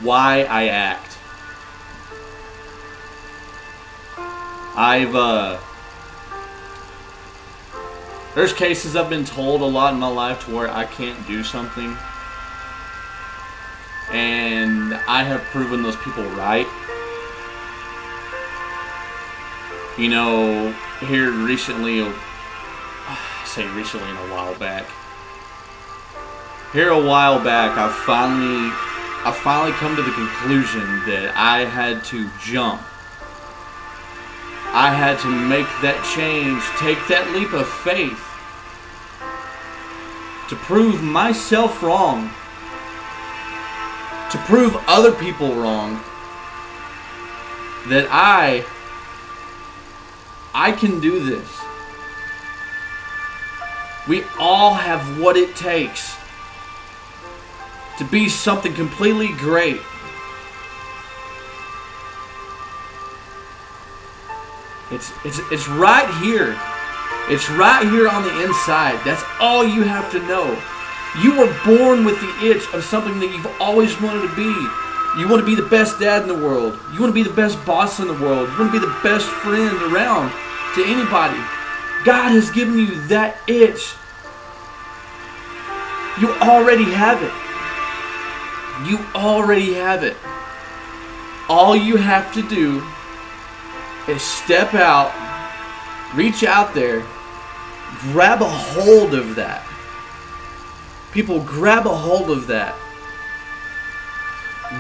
why I act. There's cases I've been told a lot in my life to where I can't do something, and I have proven those people right. You know, here recently, I say recently and a while back. Here a while back, I finally come to the conclusion that I had to jump. I had to make that change, take that leap of faith to prove myself wrong, to prove other people wrong, that I can do this. We all have what it takes to be something completely great. It's right here. It's right here on the inside. That's all you have to know. You were born with the itch of something that you've always wanted to be. You want to be the best dad in the world. You want to be the best boss in the world. You want to be the best friend around to anybody. God has given you that itch. You already have it. You already have it. All you have to do is step out, reach out there, grab a hold of that. People, grab a hold of that.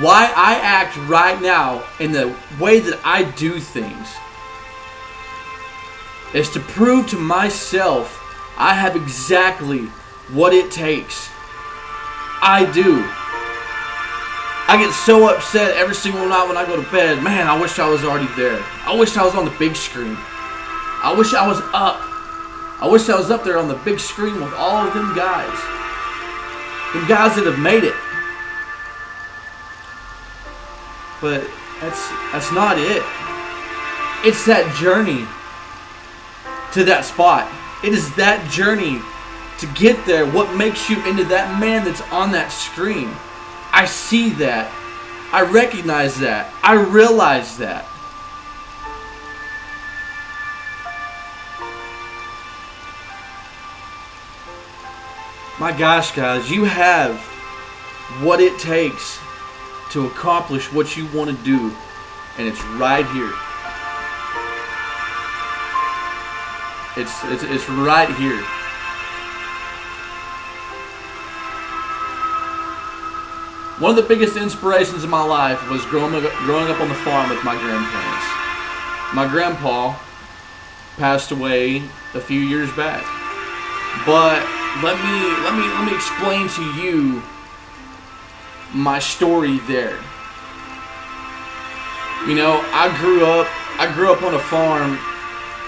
Why I act right now in the way that I do things is to prove to myself I have exactly what it takes. I do. I get so upset every single night when I go to bed. Man, I wish I was already there. I wish I was on the big screen. I wish I was up. I wish I was up there on the big screen with all of them guys. Them guys that have made it. But that's not it. It's that journey to that spot. It is that journey to get there what makes you into that man that's on that screen. I see that. I recognize that. I realize that. My gosh, guys, you have what it takes to accomplish what you want to do, and it's right here. It's right here. One of the biggest inspirations of my life was growing up on the farm with my grandparents. My grandpa passed away a few years back, but let me explain to you my story there. You know, I grew up on a farm,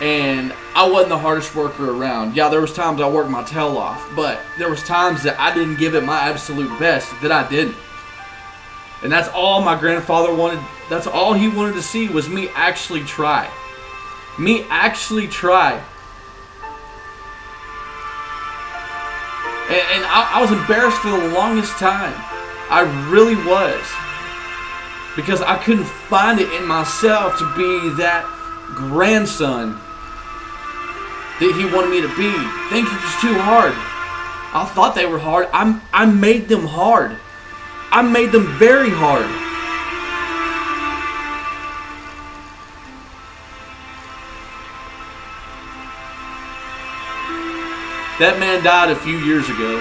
and I wasn't the hardest worker around. Yeah, there was times I worked my tail off, but there was times that I didn't give it my absolute best, that I didn't. And that's all my grandfather wanted. That's all he wanted to see was me actually try. Me actually try. And I was embarrassed for the longest time. I really was. Because I couldn't find it in myself to be that grandson that he wanted me to be. Things were just too hard. I thought they were hard. I made them hard. I made them very hard. That man died a few years ago,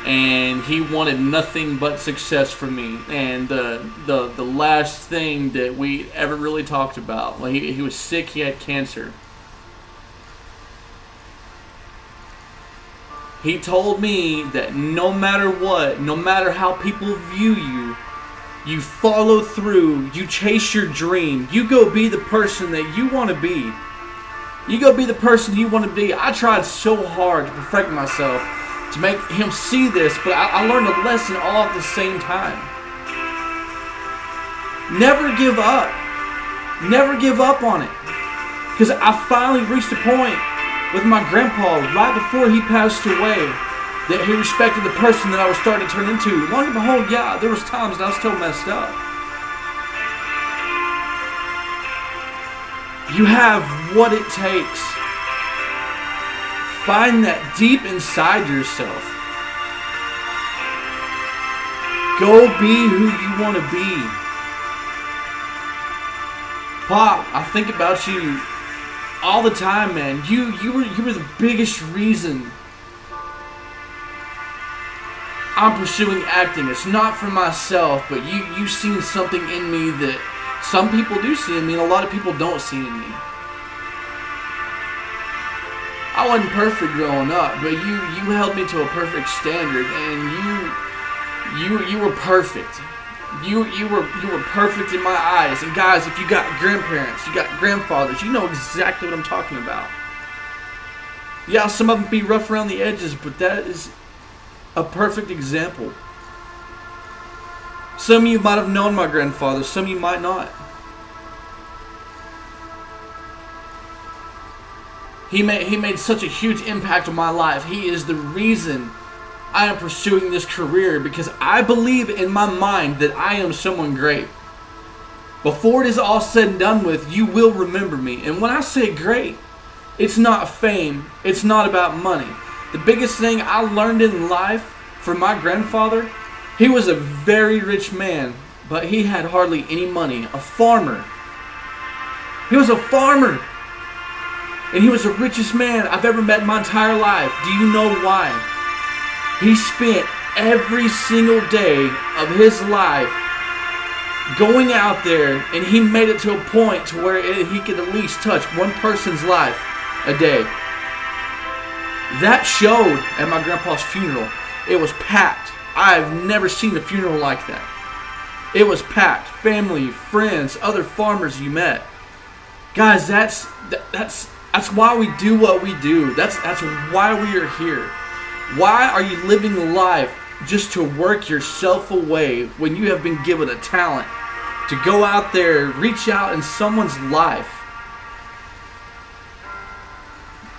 and he wanted nothing but success for me. And the last thing that we ever really talked about, well, he was sick. He had cancer. He told me that no matter what, no matter how people view you, you follow through, you chase your dream, you go be the person that you want to be. You go be the person you want to be. I tried so hard to perfect myself, to make him see this, but I learned a lesson all at the same time. Never give up. Never give up on it. Because I finally reached a point with my grandpa right before he passed away that he respected the person that I was starting to turn into. Lo and behold, yeah, there was times that I was still messed up. You have what it takes. Find that deep inside yourself. Go be who you want to be. Pop, I think about you all the time, man. You were the biggest reason I'm pursuing acting. It's not for myself, but you've seen something in me that some people do see in me and a lot of people don't see in me. I wasn't perfect growing up, but you held me to a perfect standard, and you were perfect. You were perfect in my eyes. And guys, if you got grandparents, you got grandfathers, you know exactly what I'm talking about. Yeah, some of them be rough around the edges, but that is a perfect example. Some of you might have known my grandfather, some of you might not. He made such a huge impact on my life. He is the reason I am pursuing this career, because I believe in my mind that I am someone great. Before it is all said and done with, you will remember me. And when I say great, it's not fame. It's not about money. The biggest thing I learned in life from my grandfather, he was a very rich man, but he had hardly any money. A farmer. He was a farmer. And he was the richest man I've ever met in my entire life. Do you know why? He spent every single day of his life going out there, and he made it to a point to where he could at least touch one person's life a day. That showed at my grandpa's funeral. It was packed. I've never seen a funeral like that. It was packed. Family, friends, other farmers you met. Guys, that's why we do what we do. That's why we are here. Why are you living life just to work yourself away when you have been given a talent to go out there, reach out in someone's life?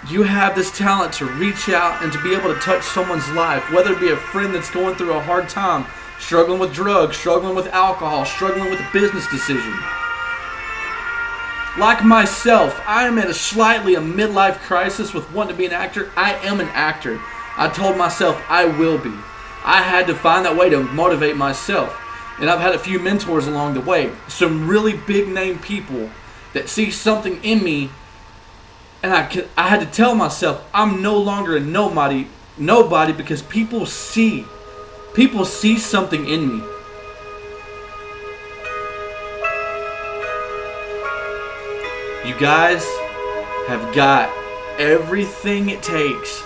You have this talent to reach out and to be able to touch someone's life, whether it be a friend that's going through a hard time, struggling with drugs, struggling with alcohol, struggling with a business decision. Like myself, I am at a midlife crisis with wanting to be an actor. I am an actor. I told myself I will be. I had to find that way to motivate myself. And I've had a few mentors along the way. Some really big name people that see something in me. And I had to tell myself I'm no longer a nobody because people see something in me. You guys have got everything it takes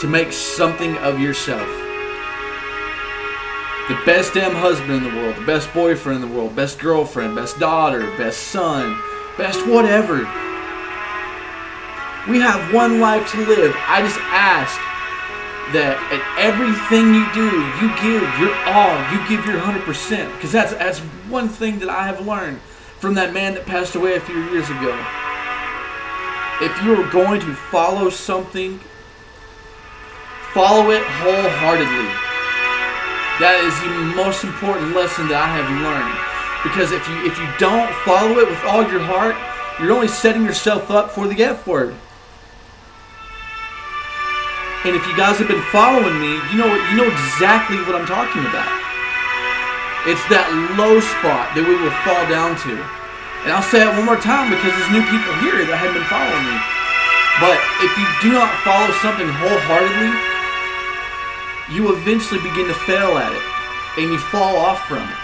to make something of yourself. The best damn husband in the world, the best boyfriend in the world, best girlfriend, best daughter, best son, best whatever. We have one life to live. I just ask that at everything you do, you give your all. You give your 100%. Because that's one thing that I have learned from that man that passed away a few years ago. If you are going to follow something, follow it wholeheartedly. That is the most important lesson that I have learned. Because if you don't follow it with all your heart, you're only setting yourself up for the F word. And if you guys have been following me, you know exactly what I'm talking about. It's that low spot that we will fall down to. And I'll say it one more time because there's new people here that haven't been following me. But if you do not follow something wholeheartedly, you eventually begin to fail at it. And you fall off from it.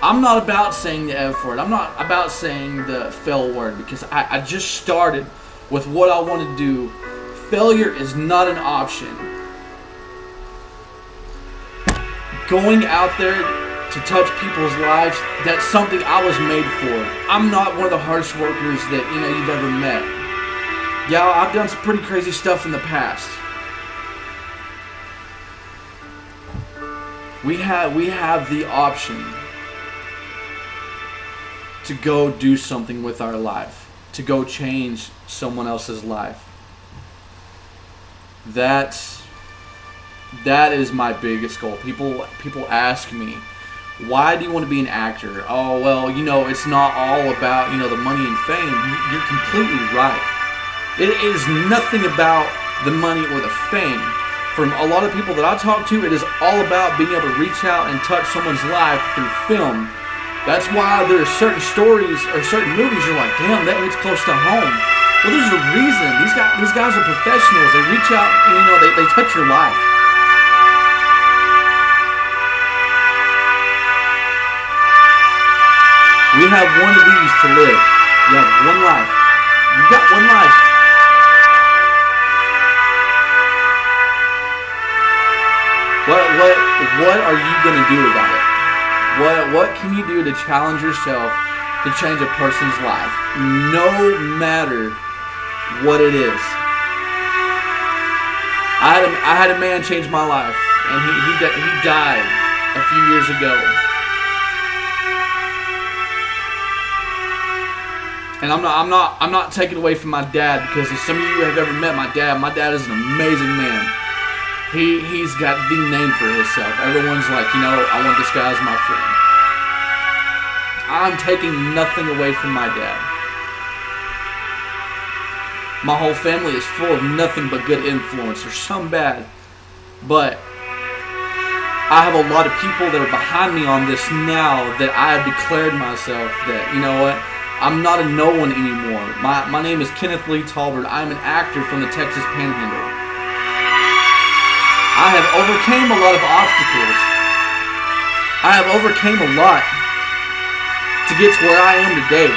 I'm not about saying the F word. I'm not about saying the fail word because I just started with what I want to do. Failure is not an option. Going out there to touch people's lives, that's something I was made for. I'm not one of the hardest workers that you've ever met. Yeah, I've done some pretty crazy stuff in the past. We have the option to go do something with our life, to go change someone else's life. That is my biggest goal. People ask me, why do you want to be an actor? Oh, well, it's not all about, the money and fame. You're completely right. It is nothing about the money or the fame. From a lot of people that I talk to, it is all about being able to reach out and touch someone's life through film. That's why there are certain stories or certain movies you're like, damn, that hits close to home. Well, there's a reason. These guys are professionals. They reach out and, they touch your life. We have one of these to live. You have one life. You've got one life. What are you going to do about it? What can you do to challenge yourself to change a person's life? No matter what it is. I had a man change my life, and he died a few years ago. And I'm not taking away from my dad, because if some of you have ever met my dad is an amazing man. He's got the name for himself. Everyone's like, I want this guy as my friend. I'm taking nothing away from my dad. My whole family is full of nothing but good influence, or some bad. But I have a lot of people that are behind me on this now, that I have declared myself that, you know what, I'm not a no one anymore. My name is Kenneth Lee Talbert. I'm an actor from the Texas Panhandle. I have overcame a lot of obstacles. I have overcame a lot to get to where I am today.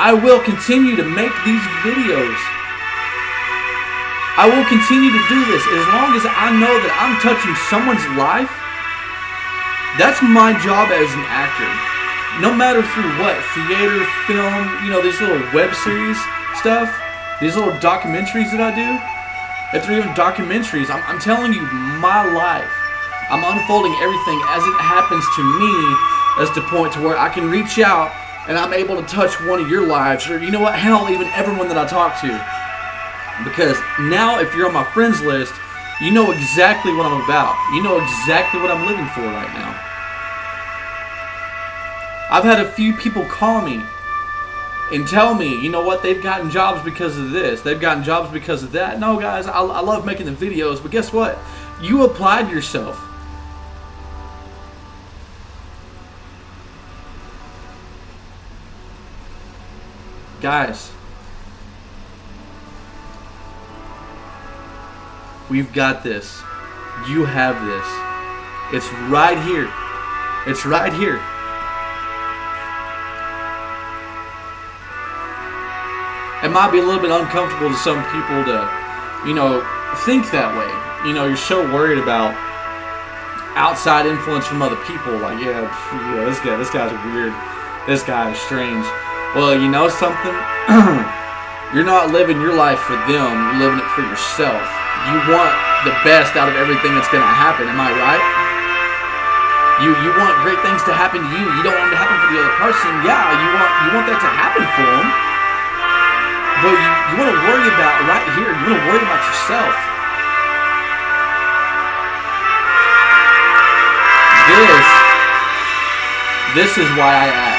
I will continue to make these videos. I will continue to do this as long as I know that I'm touching someone's life. That's my job as an actor. No matter through what, theater, film, these little web series stuff, these little documentaries that I do. If they're even documentaries, I'm telling you my life. I'm unfolding everything as it happens to me, as the point to where I can reach out and I'm able to touch one of your lives, or hell, even everyone that I talk to. Because now, if you're on my friends list, you know exactly what I'm about. You know exactly what I'm living for right now. I've had a few people call me and tell me, they've gotten jobs because of this. They've gotten jobs because of that. No, guys, I love making the videos, but guess what? You applied yourself. Guys, we've got this. You have this. It's right here. It's right here. It might be a little bit uncomfortable to some people to, think that way. You're so worried about outside influence from other people. Like, this guy's weird. This guy is strange. Well, you know something? You're not living your life for them. You're living it for yourself. You want the best out of everything that's going to happen. Am I right? You want great things to happen to you. You don't want it to happen for the other person. Yeah, you want that to happen for them. But you want to worry about right here. You want to worry about yourself. This is why I ask.